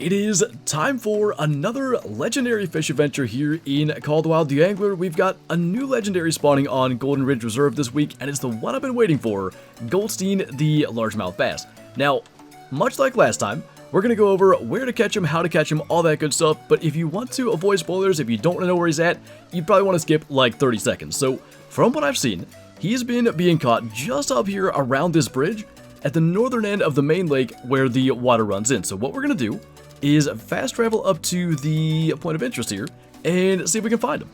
It is time for another legendary fish adventure here in Call of the Wild theAngler. We've got a new legendary spawning on Golden Ridge Reserve this week, and it's the one I've been waiting for, Goldstein the largemouth bass. Now, much like last time, we're going to go over where to catch him, how to catch him, all that good stuff, but if you want to avoid spoilers, if you don't want to know where he's at, you probably want to skip like 30 seconds. So, from what I've seen, he's been being caught just up here around this bridge at the northern end of the main lake where the water runs in. So what we're going to do is fast travel up to the point of interest here and see if we can find him.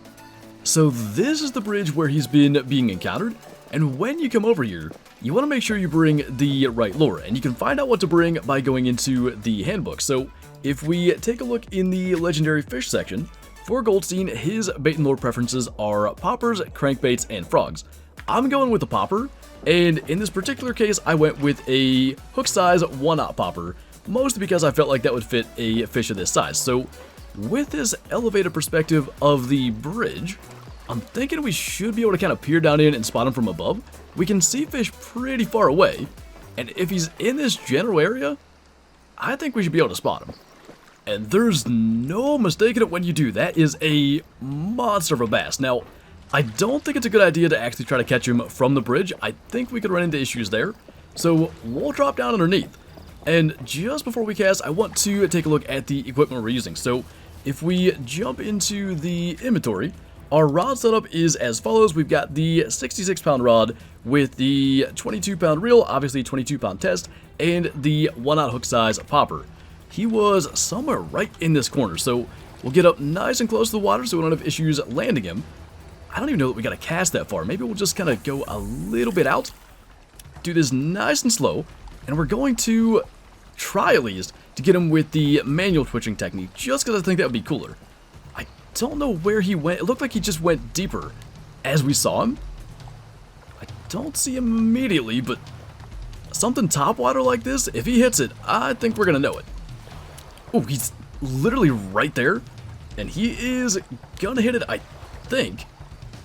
So this is the bridge where he's been being encountered, and when you come over here, you want to make sure you bring the right lure, and you can find out what to bring by going into the handbook. So if we take a look in the legendary fish section, for Goldstein, his bait and lure preferences are poppers, crankbaits, and frogs. I'm going with the popper, and in this particular case, I went with a hook size 1/0 popper, mostly because I felt like that would fit a fish of this size. So with this elevated perspective of the bridge, I'm thinking we should be able to kind of peer down in and spot him from above. We can see fish pretty far away, and if he's in this general area, I think we should be able to spot him. And there's no mistaking it when you do. That is a monster of a bass. Now, I don't think it's a good idea to actually try to catch him from the bridge. I think we could run into issues there. So we'll drop down underneath. And just before we cast, I want to take a look at the equipment we're using. So if we jump into the inventory, our rod setup is as follows. We've got the 66-pound rod with the 22-pound reel, obviously 22-pound test, and the 1/0 hook size popper. He was somewhere right in this corner, so we'll get up nice and close to the water so we don't have issues landing him. I don't even know that we got to cast that far. Maybe we'll just kind of go a little bit out, do this nice and slow, and we're going to try at least to get him with the manual twitching technique, just because I think that would be cooler. I don't know where he went. It looked like he just went deeper as we saw him. I don't see him immediately, but something topwater like this, if he hits it, I think we're going to know it. Oh, he's literally right there, and he is going to hit it, I think.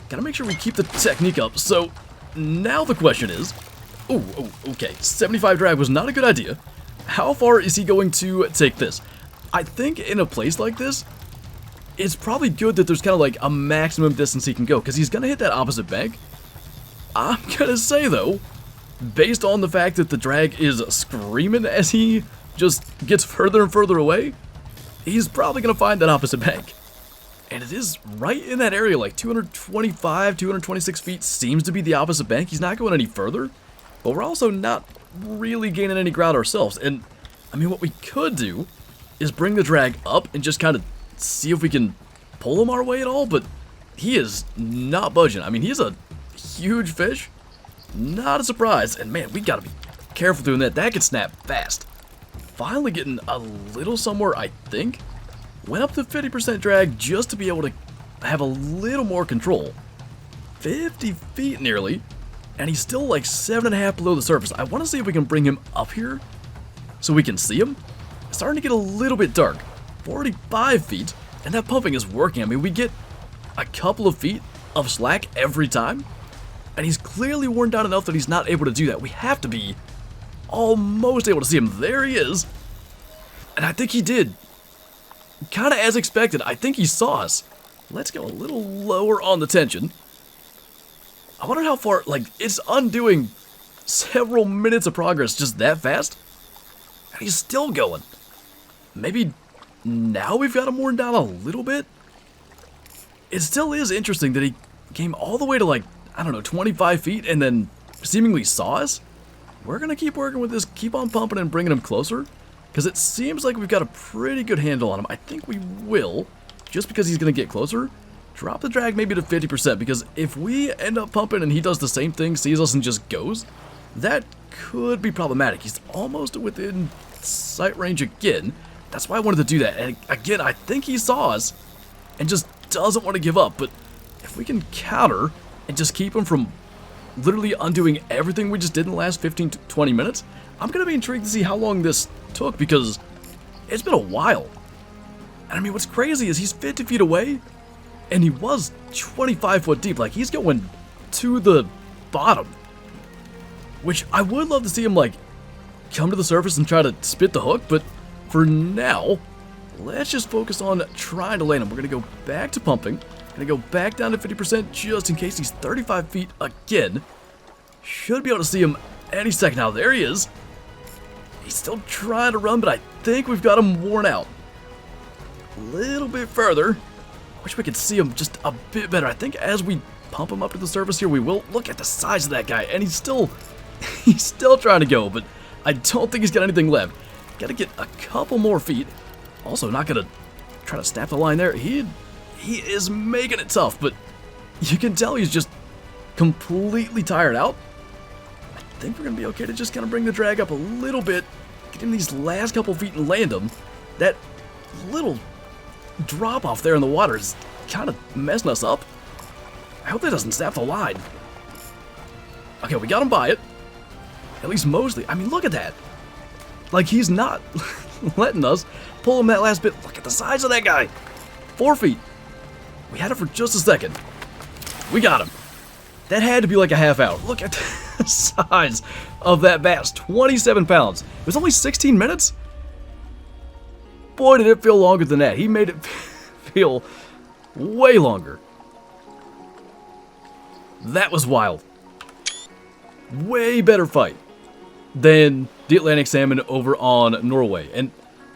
Gotta make sure we keep the technique up. So now the question is, oh, okay, 75 drag was not a good idea. How far is he going to take this? I think in a place like this, it's probably good that there's kind of like a maximum distance he can go, because he's gonna hit that opposite bank. I'm gonna say though, based on the fact that the drag is screaming as he just gets further and further away, he's probably gonna find that opposite bank. And it is right in that area, like 225, 226 feet seems to be the opposite bank. He's not going any further, but we're also not really gaining any ground ourselves. And, I mean, what we could do is bring the drag up and just kind of see if we can pull him our way at all, but he is not budging. I mean, he's a huge fish, not a surprise. And, man, we got to be careful doing that. That could snap fast. Finally getting a little somewhere, I think. Went up to 50% drag just to be able to have a little more control. 50 feet nearly, and he's still like 7.5 below the surface. I want to see if we can bring him up here so we can see him. It's starting to get a little bit dark. 45 feet, and that pumping is working. I mean, we get a couple of feet of slack every time, and he's clearly worn down enough that he's not able to do that. We have to be almost able to see him. There he is, and I think he did. Kind of as expected, I think he saw us. Let's go a little lower on the tension. I wonder how far, like, it's undoing several minutes of progress just that fast. And he's still going. Maybe now we've got him worn down a little bit? It still is interesting that he came all the way to, like, I don't know, 25 feet and then seemingly saw us. We're going to keep working with this, keep on pumping and bringing him closer. Because it seems like we've got a pretty good handle on him. I think we will, just because he's going to get closer, drop the drag maybe to 50%. Because if we end up pumping and he does the same thing, sees us and just goes, that could be problematic. He's almost within sight range again. That's why I wanted to do that. And again, I think he saw us and just doesn't want to give up. But if we can counter and just keep him from literally undoing everything we just did in the last 15 to 20 minutes, I'm going to be intrigued to see how long this took, because it's been a while. And I mean, what's crazy is he's 50 feet away, and he was 25 foot deep. Like, he's going to the bottom, which I would love to see him, like, come to the surface and try to spit the hook, but for now, let's just focus on trying to land him. We're going to go back to pumping. Going to go back down to 50% just in case he's 35 feet again. Should be able to see him any second now. There he is. He's still trying to run, but I think we've got him worn out. A little bit further. Wish we could see him just a bit better. I think as we pump him up to the surface here, we will. Look at the size of that guy, and he's still trying to go, but I don't think he's got anything left. Got to get a couple more feet. Also, not going to try to snap the line there. He is making it tough, but you can tell he's just completely tired out. I think we're going to be okay to just kind of bring the drag up a little bit, get him these last couple feet and land him. That little drop off there in the water is kind of messing us up. I hope that doesn't snap the line. Okay, we got him by it. At least mostly. I mean, look at that. Like, he's not letting us pull him that last bit. Look at the size of that guy. 4 feet. We had it for just a second. We got him. That had to be like a half hour. Look at the size of that bass. 27 pounds. It was only 16 minutes? Boy, did it feel longer than that. He made it feel way longer. That was wild. Way better fight than the Atlantic salmon over on Norway. And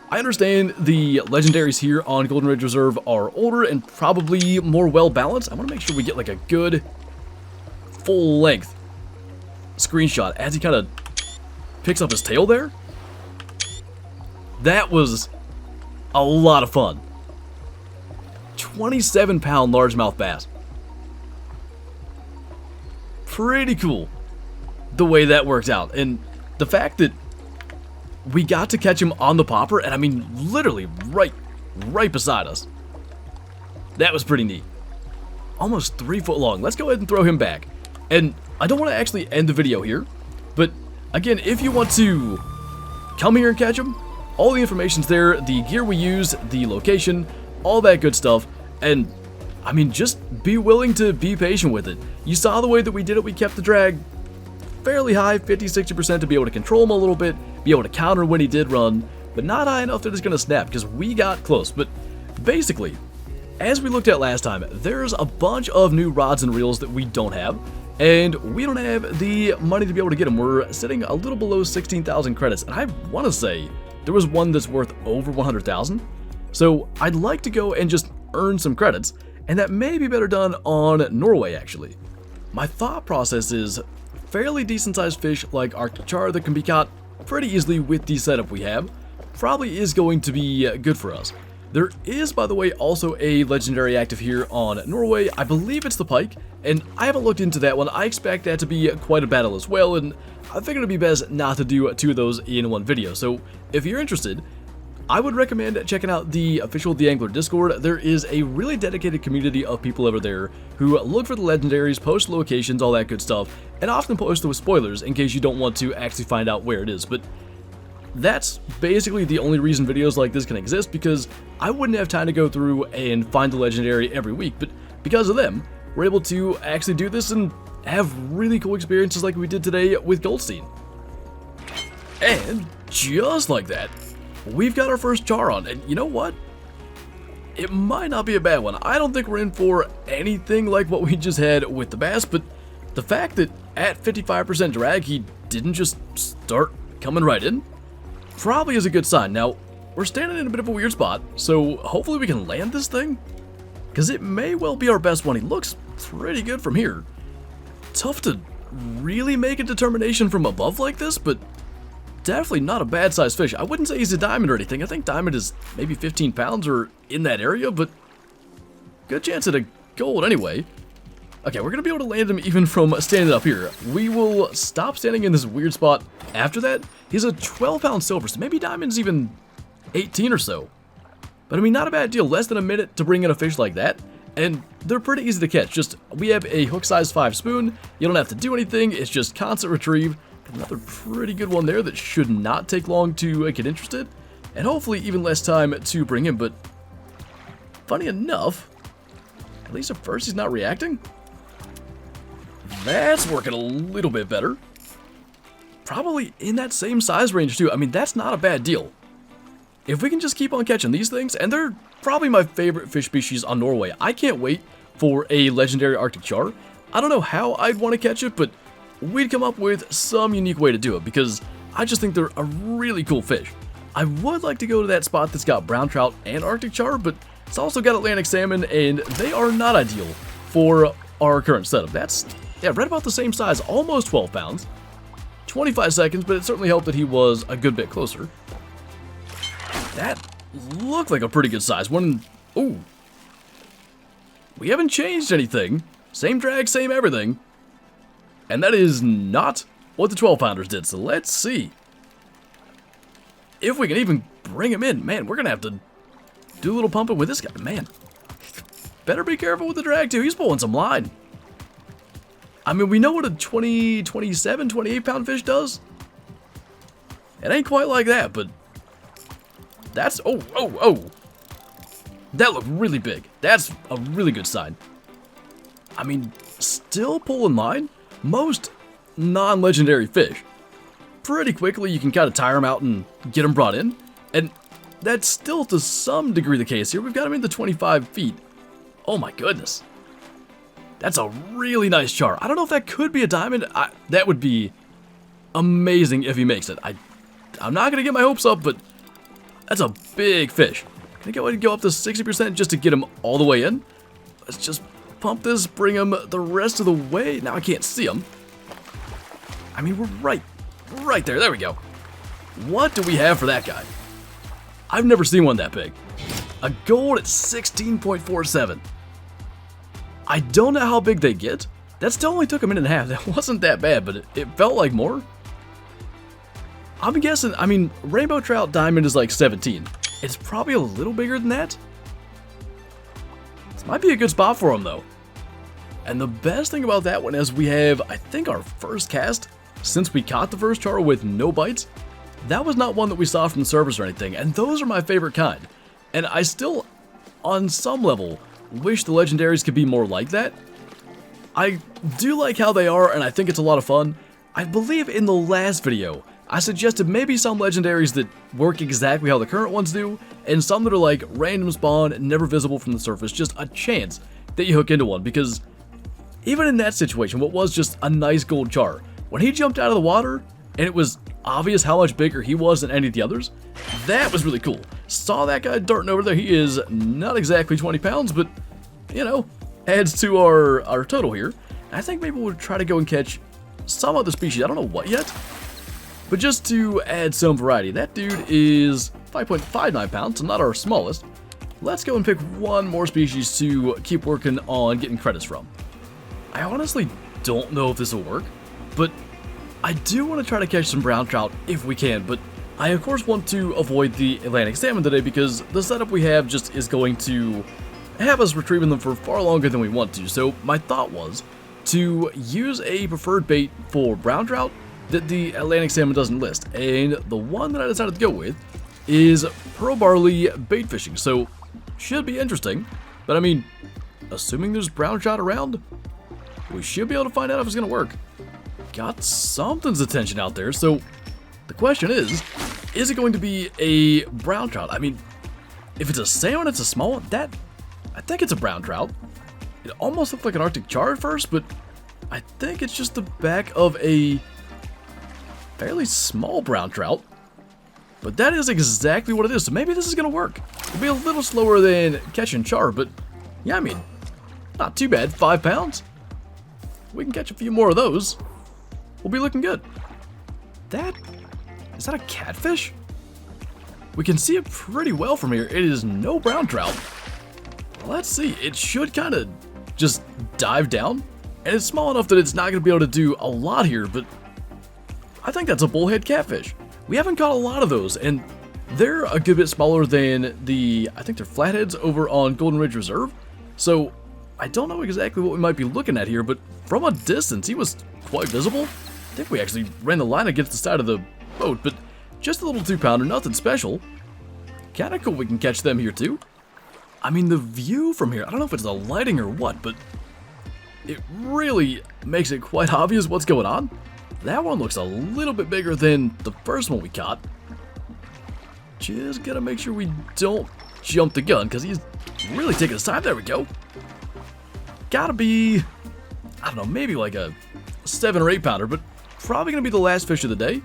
I understand the legendaries here on Golden Ridge Reserve are older and probably more well balanced. I want to make sure we get like a good full length screenshot as he kind of picks up his tail there. That was a lot of fun. 27-pound largemouth bass. Pretty cool the way that worked out. And the fact that we got to catch him on the popper, and I mean literally right beside us. That was pretty neat. Almost 3 foot long. Let's go ahead and throw him back. And I don't want to actually end the video here, but again, if you want to come here and catch him, all the information's there, the gear we use, the location, all that good stuff. And I mean, just be willing to be patient with it. You saw the way that we did it. We kept the drag fairly high, 50-60%, to be able to control him a little bit, be able to counter when he did run, but not high enough that it's going to snap, because we got close. But basically, as we looked at last time, there's a bunch of new rods and reels that we don't have, and we don't have the money to be able to get them. We're sitting a little below 16,000 credits, and I want to say there was one that's worth over 100,000. So I'd like to go and just earn some credits, and that may be better done on Norway, actually. My thought process is fairly decent sized fish like Arctic char that can be caught pretty easily with the setup we have probably is going to be good for us. There is, by the way, also a legendary active here on Norway. I believe it's the pike, and I haven't looked into that one. I expect that to be quite a battle as well, and I figured it'd be best not to do 2 of those in one video. So if you're interested, I would recommend checking out the official theAngler Discord. There is a really dedicated community of people over there who look for the legendaries, post locations, all that good stuff, and often post with spoilers in case you don't want to actually find out where it is. But that's basically the only reason videos like this can exist, because I wouldn't have time to go through and find the legendary every week. But because of them, we're able to actually do this and have really cool experiences like we did today with Goldstein. And just like that, we've got our first char on, and you know what? It might not be a bad one. I don't think we're in for anything like what we just had with the bass, but the fact that at 55% drag, he didn't just start coming right in, probably is a good sign. Now, we're standing in a bit of a weird spot, so hopefully we can land this thing, because it may well be our best one. He looks pretty good from here. Tough to really make a determination from above like this, but definitely not a bad sized fish. I wouldn't say he's a diamond or anything. I think diamond is maybe 15 pounds or in that area, but good chance at a gold anyway. Okay, we're going to be able to land him even from standing up here. We will stop standing in this weird spot after that. He's a 12-pound silver, so maybe diamond's even 18 or so. But I mean, not a bad deal. Less than a minute to bring in a fish like that, and they're pretty easy to catch. Just, we have a hook size 5 spoon. You don't have to do anything. It's just constant retrieve. Another pretty good one there that should not take long to get interested, and hopefully even less time to bring in. But funny enough, at least at first he's not reacting. That's working a little bit better. Probably in that same size range too. I mean, that's not a bad deal. if we can just keep on catching these things, and they're probably my favorite fish species on Norway. I can't wait for a legendary Arctic char. I don't know how I'd want to catch it, but we'd come up with some unique way to do it, because I just think they're a really cool fish. I would like to go to that spot that's got brown trout and Arctic char, but it's also got Atlantic salmon, and they are not ideal for our current setup. That's, yeah, right about the same size, almost 12 pounds. 25 seconds, but it certainly helped that he was a good bit closer. That looked like a pretty good size one. Ooh. We haven't changed anything. Same drag, same everything. And that is not what the 12-pounders did, so let's see if we can even bring him in. Man, we're going to have to do a little pumping with this guy. Man, better be careful with the drag, too. He's pulling some line. I mean, we know what a 20, 27, 28-pound fish does. It ain't quite like that, but that's... Oh. That looked really big. That's a really good sign. I mean, still pulling line. Most non-legendary fish, pretty quickly you can kind of tire them out and get them brought in. And that's still to some degree the case here. We've got him into 25 feet. Oh my goodness. That's a really nice char. I don't know if that could be a diamond. That would be amazing if he makes it. I'm not going to get my hopes up, but that's a big fish. Can I go ahead and go up to 60% just to get him all the way in? Let's just pump this, bring him the rest of the way. Now I can't see him. I mean, we're right there. There we go. What do we have for that guy? I've never seen one that big. A gold at 16.47. I don't know how big they get. That still only took a minute and a half. That wasn't that bad, but it felt like more. I'm guessing, I mean, rainbow trout diamond is like 17. It's probably a little bigger than that. This might be a good spot for him, though. And the best thing about that one is we have, I think, our first cast since we caught the first char with no bites. That was not one that we saw from the surface or anything, and those are my favorite kind. And I still, on some level, wish the legendaries could be more like that. I do like how they are, and I think it's a lot of fun. I believe in the last video, I suggested maybe some legendaries that work exactly how the current ones do, and some that are like random spawn, never visible from the surface, just a chance that you hook into one, because even in that situation, what was just a nice gold char, when he jumped out of the water, and it was obvious how much bigger he was than any of the others, that was really cool. Saw that guy darting over there. He is not exactly 20 pounds, but, you know, adds to our total here. I think maybe we'll try to go and catch some other species. I don't know what yet, but just to add some variety. That dude is 5.59 pounds, so not our smallest. Let's go and pick one more species to keep working on getting credits from. I honestly don't know if this will work, but I do want to try to catch some brown trout if we can, but I of course want to avoid the Atlantic salmon today because the setup we have just is going to have us retrieving them for far longer than we want to. So my thought was to use a preferred bait for brown trout that the Atlantic salmon doesn't list, and the one that I decided to go with is pearl barley bait fishing. So should be interesting, but I mean, assuming there's brown trout around, we should be able to find out if it's going to work. Got something's attention out there, so the question is it going to be a brown trout? I mean, if it's a salmon, it's a small one. I think it's a brown trout. It almost looked like an Arctic char at first, but I think it's just the back of a fairly small brown trout. But that is exactly what it is, so maybe this is going to work. It'll be a little slower than catching char, but yeah, I mean, not too bad. 5 pounds. We can catch a few more of those. We'll be looking good. Is that a catfish? We can see it pretty well from here. It is no brown trout. Let's see. It should kind of just dive down. And it's small enough that it's not going to be able to do a lot here, but I think that's a bullhead catfish. We haven't caught a lot of those, and they're a good bit smaller than I think they're flatheads over on Golden Ridge Reserve. So I don't know exactly what we might be looking at here, but from a distance, he was quite visible. I think we actually ran the line against the side of the boat, but just a little 2-pounder, nothing special. Kinda cool we can catch them here too. I mean, the view from here, I don't know if it's the lighting or what, but it really makes it quite obvious what's going on. That one looks a little bit bigger than the first one we caught. Just gotta make sure we don't jump the gun, because he's really taking his time. There we go. Gotta be, I don't know, maybe like a 7 or 8 pounder, but probably gonna be the last fish of the day.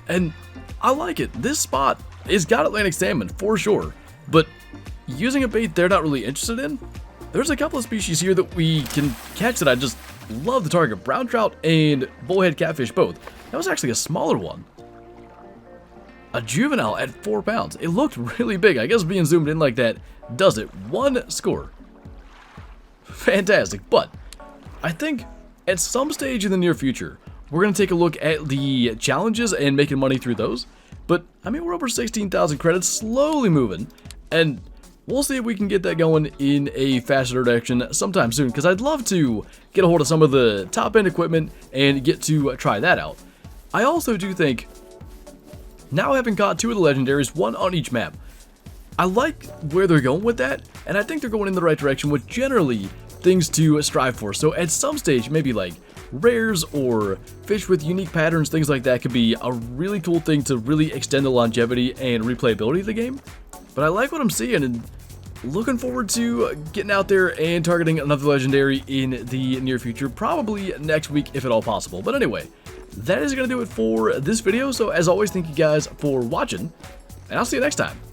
And I like it. This spot has got Atlantic salmon for sure, but using a bait they're not really interested in, there's a couple of species here that we can catch that I just love the target. Brown trout and bullhead catfish both. That was actually a smaller one. A juvenile at 4 pounds. It looked really big. I guess being zoomed in like that does it. 1 score. Fantastic. But I think at some stage in the near future, we're going to take a look at the challenges and making money through those. But, I mean, we're over 16,000 credits, slowly moving. And we'll see if we can get that going in a faster direction sometime soon, because I'd love to get a hold of some of the top-end equipment and get to try that out. I also do think, now having caught 2 of the legendaries, 1 on each map, I like where they're going with that, and I think they're going in the right direction with generally things to strive for. So at some stage, maybe like rares or fish with unique patterns, things like that could be a really cool thing to really extend the longevity and replayability of the game. But I like what I'm seeing, and looking forward to getting out there and targeting another legendary in the near future, probably next week if at all possible. But anyway, that is going to do it for this video. So as always, thank you guys for watching, and I'll see you next time.